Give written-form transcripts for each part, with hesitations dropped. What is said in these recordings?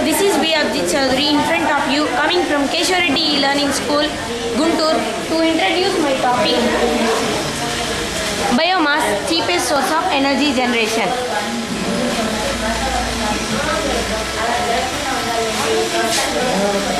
This is B. Abhijit Chaudhary in front of you, coming from Keshwari E-Learning School, Guntur, to introduce my topic, biomass, cheapest source of energy generation.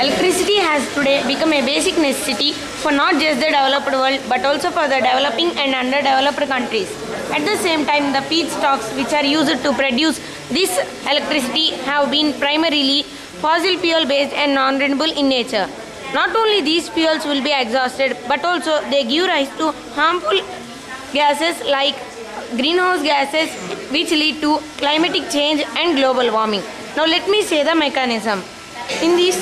Electricity has today become a basic necessity for not just the developed world but also for the developing and underdeveloped countries. At the same time, the feedstocks which are used to produce this electricity have been primarily fossil fuel based and non-renewable in nature. Not only these fuels will be exhausted, but also they give rise to harmful gases like greenhouse gases which lead to climatic change and global warming. Now let me say the mechanism. In this,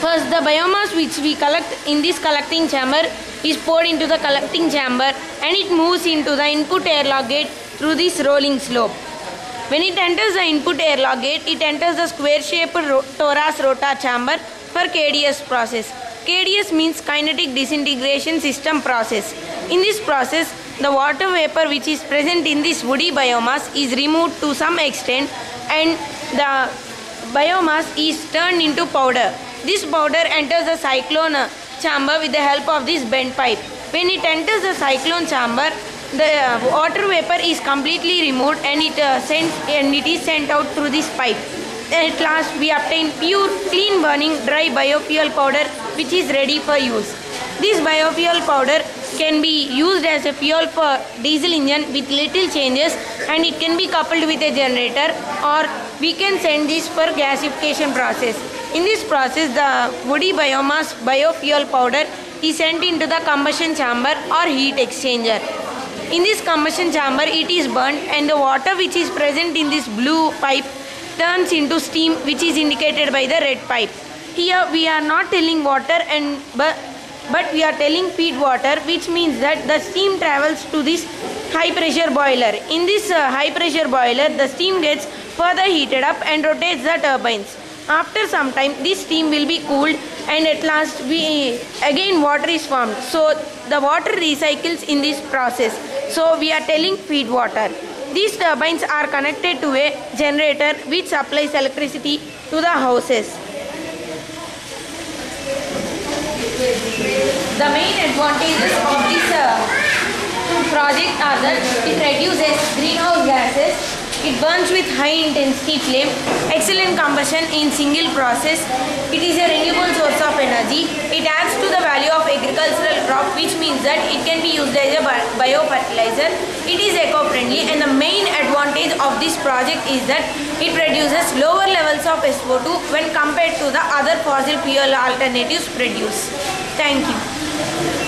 first the biomass which we collect in this collecting chamber is poured into the collecting chamber and it moves into the input airlock gate through this rolling slope. When it enters the input airlock gate, it enters the square-shaped torus rota chamber for KDS process. KDS means kinetic disintegration system process. In this process, the water vapor which is present in this woody biomass is removed to some extent and the biomass is turned into powder. This powder enters the cyclone chamber with the help of this bent pipe. When it enters the cyclone chamber, the water vapor is completely removed and it is sent out through this pipe. At last, we obtain pure, clean burning dry biofuel powder which is ready for use. This biofuel powder can be used as a fuel for diesel engine with little changes, and it can be coupled with a generator, or we can send this for gasification process. In this process, the woody biomass biofuel powder is sent into the combustion chamber or heat exchanger. In this combustion chamber, it is burnt and the water which is present in this blue pipe turns into steam which is indicated by the red pipe. Here we are not telling water but we are telling feed water, which means that the steam travels to this high pressure boiler. In this high pressure boiler, the steam gets further heated up and rotates the turbines. After some time, this steam will be cooled and at last again water is formed. So the water recycles in this process. So we are telling feed water. These turbines are connected to a generator which supplies electricity to the houses. The main advantages of this project are that it reduces greenhouse gases, it burns with high intensity flame, excellent combustion in single process, it is a renewable source of energy, it adds to the value of agricultural crop, which means that it can be used as a biofertilizer, it is eco-friendly, and the main advantage of this project is that it produces lower levels of SO2 when compared to the other fossil fuel alternatives produced. Thank you.